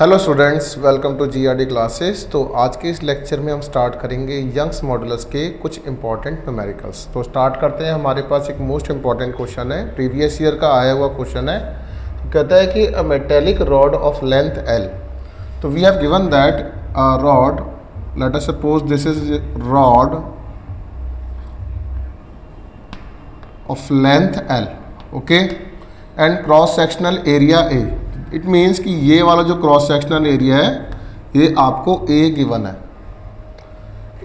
Hello students, welcome to GRD classes. तो आज के इस लेक्चर में हम स्टार्ट करेंगे यंग्स मॉडुलस के कुछ इंपॉर्टेंट न्यूमेरिकल्स। तो स्टार्ट करते हैं। हमारे पास एक मोस्ट इंपॉर्टेंट क्वेश्चन है, प्रीवियस ईयर का आया हुआ क्वेश्चन है। कहता है कि a metallic rod of length L. तो we have given that a rod, let us suppose this is rod of length L, okay, and cross sectional area A. It means कि ये वाला जो क्रॉस सेक्शनल एरिया है ये आपको A given है।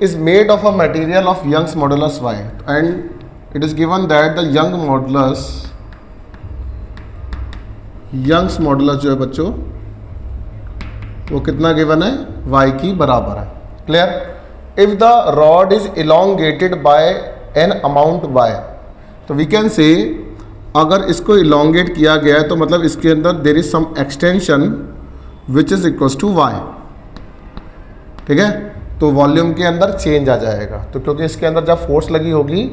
Is made of a material of Young's modulus Y, and it is given that the Young's modulus जो है बच्चों वो कितना गिवन है, वाई की बराबर है। Clear. If the rod is elongated by an amount Y, तो वी कैन से अगर इसको इलोंगेट किया गया है तो मतलब इसके अंदर there is some extension which is equals to Y. ठीक है, तो वॉल्यूम के अंदर चेंज आ जाएगा। तो क्योंकि इसके अंदर जब फोर्स लगी होगी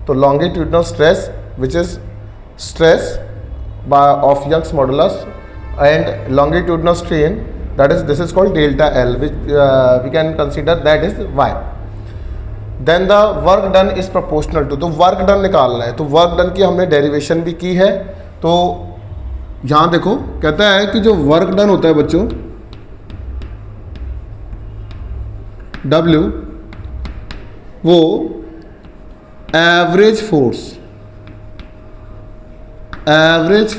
तो longitudinal stress which is stress of Young's modulus and longitudinal strain, that is this is called delta L, which we can consider that is Y. Then the work done is proportional to, तो work done निकालना है। तो work done की हमने derivation भी की है। तो यहाँ देखो कहता है कि जो वर्क डन होता है बच्चों W, वो एवरेज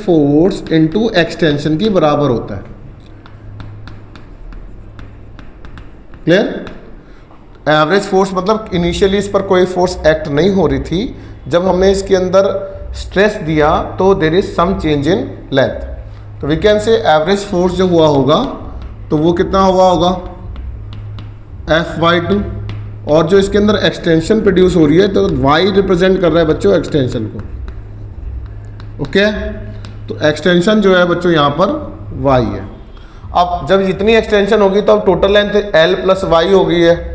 फोर्स इनटू एक्सटेंशन की बराबर होता है। क्लियर। एवरेज फोर्स मतलब इनिशियली इस पर कोई फोर्स एक्ट नहीं हो रही थी, जब हमने इसके अंदर स्ट्रेस दिया तो there is some change in length. तो we can say average force जो हुआ होगा तो वो कितना हुआ होगा, F/2। और जो इसके अंदर एक्सटेंशन प्रोड्यूस हो रही है तो y रिप्रेजेंट कर रहा है बच्चों एक्सटेंशन को। ओके, तो एक्सटेंशन जो है बच्चों यहाँ पर y है। अब जब जितनी एक्सटेंशन होगी तो अब total length L plus y हो गई है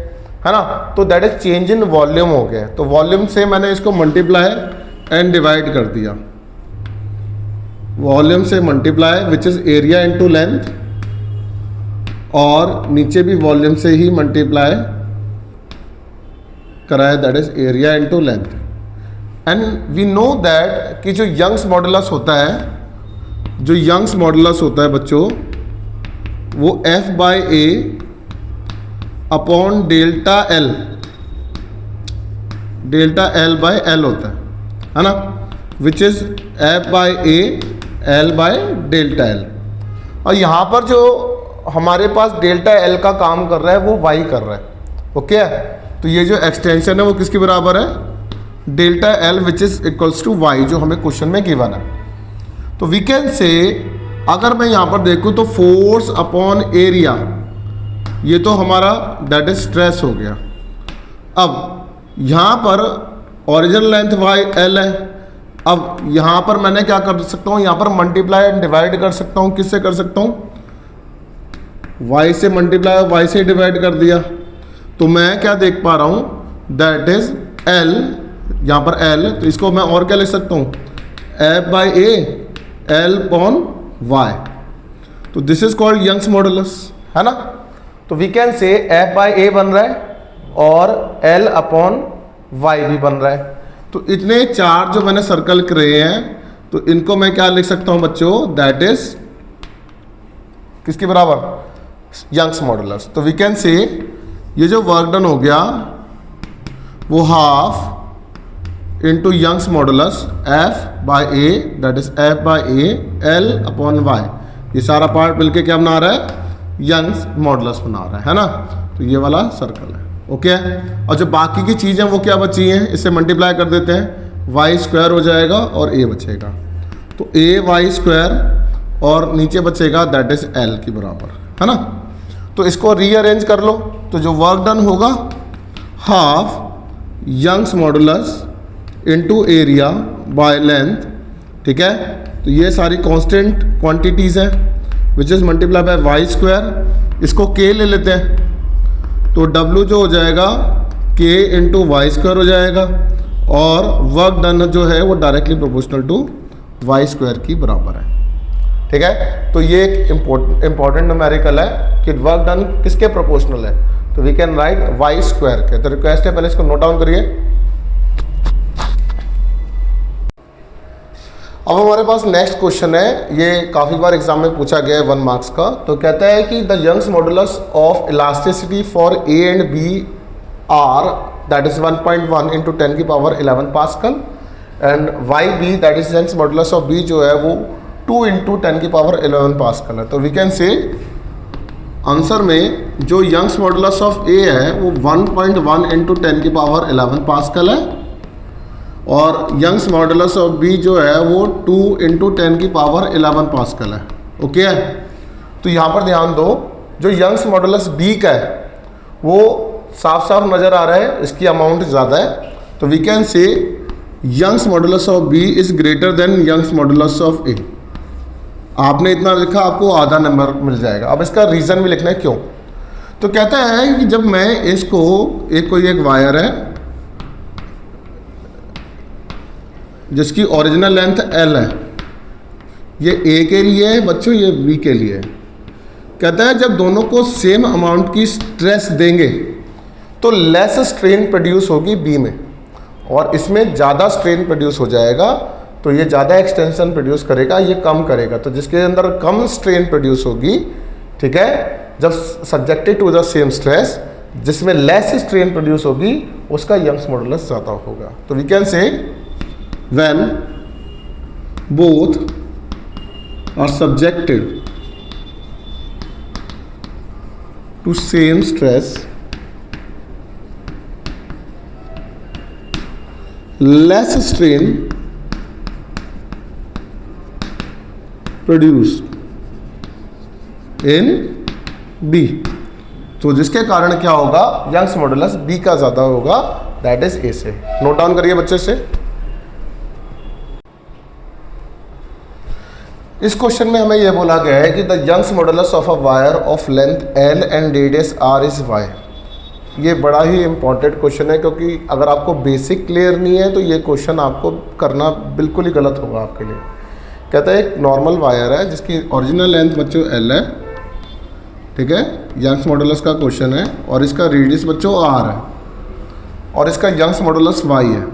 ना। तो that is change in volume हो गया। तो वॉल्यूम से मैंने इसको मल्टीप्लाई एंड डिवाइड कर दिया। वॉल्यूम से multiply which is area into length, और नीचे भी वॉल्यूम से ही मल्टीप्लाई कराया, that is area into length. And we know that कि जो यंग्स मॉडुलस होता है बच्चों वो F/A upon delta L by L होता है ना, which is F/A L by delta L. और यहाँ पर जो हमारे पास डेल्टा एल का काम कर रहा है वो y कर रहा है। ओके, तो ये जो एक्सटेंशन है वो किसके बराबर है, delta L which is equals to y, जो हमें क्वेश्चन में गिवन है। तो वी कैन से अगर मैं यहाँ पर देखूँ तो फोर्स अपॉन एरिया, ये तो हमारा दैट इज स्ट्रेस हो गया। अब यहाँ पर ओरिजिनल लेंथ वाई एल है। अब यहाँ पर मैंने क्या कर सकता हूँ, यहाँ पर मल्टीप्लाई एंड डिवाइड कर सकता हूँ। किससे कर सकता हूँ, y से मल्टीप्लाई और y से डिवाइड कर दिया। तो मैं क्या देख पा रहा हूँ, दैट इज l, यहाँ पर l, तो इसको मैं और क्या लिख सकता हूँ, F/A L अपॉन y। तो this is called Young's modulus, है ना। तो वी कैन से F/A बन रहा है और L अपॉन y भी बन रहा है। तो इतने चार जो मैंने सर्कल करे हैं तो इनको मैं क्या लिख सकता हूं बच्चों, दैट इज किसके बराबर, यंग्स मॉडुलस। तो वी कैन से ये जो वर्क डन हो गया वो half into Young's modulus F/A, that is F/A L upon y। ये सारा पार्ट मिलके क्या बना रहा है, यंग्स मॉडुलस बना रहा है ना। तो ये वाला सर्कल है। ओके, और जो बाकी की चीज़ें वो क्या बची हैं, इससे मल्टीप्लाई कर देते हैं, y² हो जाएगा और a बचेगा। तो AY² और नीचे बचेगा दैट इज L की बराबर, है ना। तो इसको रीअरेंज कर लो। तो जो वर्क डन होगा half Young's modulus into area by length. ठीक है, तो ये सारी कांस्टेंट क्वांटिटीज़ हैं which is multiply by y²। इसको k ले लेते हैं तो W जो हो जाएगा k इंटू y² हो जाएगा, और वर्क डन जो है वो डायरेक्टली प्रोपोर्शनल टू y² की बराबर है। ठीक है। तो ये एक इम्पोर्टेंट न्यूमेरिकल है कि वर्क डन किसके प्रोपोर्शनल है, तो we can write Y square के। तो रिक्वेस्ट है पहले इसको नोट डाउन करिए। अब हमारे पास नेक्स्ट क्वेश्चन है, ये काफ़ी बार एग्जाम में पूछा गया है 1 मार्क्स का। तो कहता है कि the Young's modulus of elasticity for A and B are that is 1.1 into 10 की power 11 pascal and Y B that is Young's modulus of B जो है वो 2 इंटू 10 की पावर 11 पास्कल है। तो वी कैन से आंसर में जो यंग्स मॉडुलस ऑफ ए है वो 1.1 इंटू 10 की पावर 11 पास्कल है और यंग्स मॉडुलस ऑफ बी जो है वो 2 इंटू 10 की पावर 11 पास्कल है। ओके है। तो यहाँ पर ध्यान दो, जो यंग्स मॉडुलस बी का है वो साफ साफ नज़र आ रहा है, इसकी अमाउंट ज़्यादा है। तो we can say Young's modulus of B is greater than Young's modulus of A. आपने इतना लिखा, आपको आधा नंबर मिल जाएगा। अब इसका रीज़न भी लिखना है क्यों। तो कहता है कि जब मैं इसको कोई एक वायर है जिसकी ओरिजिनल लेंथ L है, ये A के लिए है बच्चों, ये B के लिए है। कहता है जब दोनों को सेम अमाउंट की स्ट्रेस देंगे तो लेस स्ट्रेन प्रोड्यूस होगी B में और इसमें ज़्यादा स्ट्रेन प्रोड्यूस हो जाएगा। तो ये ज़्यादा एक्सटेंशन प्रोड्यूस करेगा, ये कम करेगा। तो जिसके अंदर कम स्ट्रेन प्रोड्यूस होगी, ठीक है, जब subjected to the same stress, जिसमें लेस स्ट्रेन प्रोड्यूस होगी उसका यंग्स मॉडुलस ज़्यादा होगा। तो we can say when both are subjected to same stress, less strain produced in B। तो जिसके कारण क्या होगा, यंग्स मॉडुलस B का ज़्यादा होगा, दैट इज A से। नोट डाउन करिए बच्चे से। इस क्वेश्चन में हमें यह बोला गया है कि the Young's modulus of a wire of length L and radius R is Y। ये बड़ा ही इंपॉर्टेंट क्वेश्चन है क्योंकि अगर आपको बेसिक क्लियर नहीं है तो ये क्वेश्चन आपको करना बिल्कुल ही गलत होगा आपके लिए। कहता है एक नॉर्मल वायर है जिसकी ओरिजिनल लेंथ बच्चों L है, ठीक है, यंग्स मॉडुलस का क्वेश्चन है, और इसका रेडियस बच्चों R है और इसका यंग्स मॉडुलस Y है।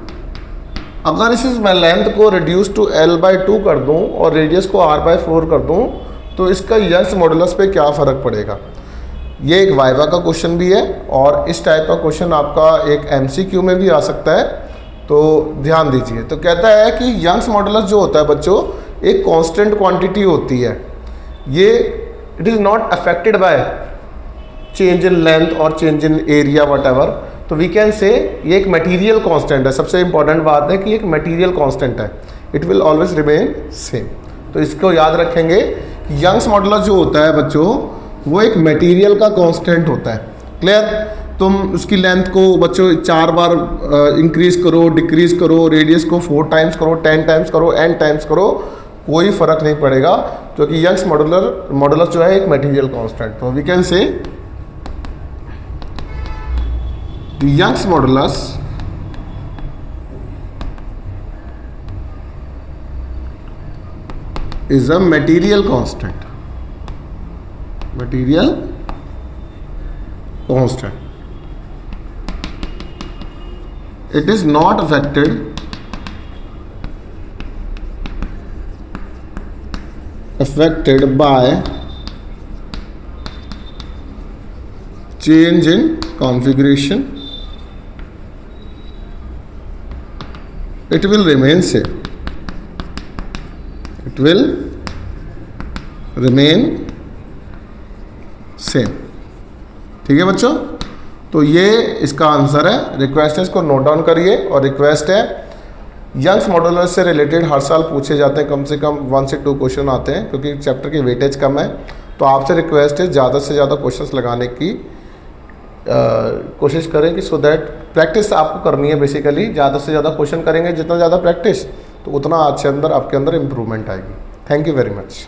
अगर इस मैं लेंथ को रिड्यूस टू L/2 कर दूं और रेडियस को R/4 कर दूं तो इसका यंग्स मॉडुलस पे क्या फ़र्क पड़ेगा। ये एक वाइवा का क्वेश्चन भी है और इस टाइप का क्वेश्चन आपका एक MCQ में भी आ सकता है, तो ध्यान दीजिए। तो कहता है कि यंग्स मॉडुलस जो होता है बच्चों एक कांस्टेंट क्वांटिटी होती है, ये it is not affected by change in length और चेंज इन एरिया वट। तो वी कैन से ये एक मटेरियल कांस्टेंट है। सबसे इंपॉर्टेंट बात है कि एक मटेरियल कांस्टेंट है, it will always remain same. तो इसको याद रखेंगे कि यंग्स मॉडुलस जो होता है बच्चों वो एक मटेरियल का कांस्टेंट होता है। क्लियर। तुम उसकी लेंथ को बच्चों 4 बार इंक्रीज करो, डिक्रीज करो, रेडियस को 4 टाइम्स करो, 10 टाइम्स करो, n टाइम्स करो, कोई फर्क नहीं पड़ेगा क्योंकि यंग्स मॉडुलस जो है एक मटेरियल कांस्टेंट। तो we can say Young's modulus is a material constant. Material constant. It is not affected by change in configuration. It will remain same. It will remain same. ठीक है बच्चों, तो ये इसका आंसर है। रिक्वेस्ट है इसको नोट डाउन करिए और रिक्वेस्ट है यंग्स मॉडुलस से रिलेटेड हर साल पूछे जाते हैं, कम से कम 1 से 2 क्वेश्चन आते हैं क्योंकि चैप्टर की वेटेज कम है। तो आपसे रिक्वेस्ट है ज़्यादा से ज़्यादा क्वेश्चंस लगाने की कोशिश करें कि सो दैट प्रैक्टिस आपको करनी है। बेसिकली ज़्यादा से ज़्यादा क्वेश्चन करेंगे, जितना ज़्यादा प्रैक्टिस तो उतना आपके अंदर इम्प्रूवमेंट आएगी। Thank you very much.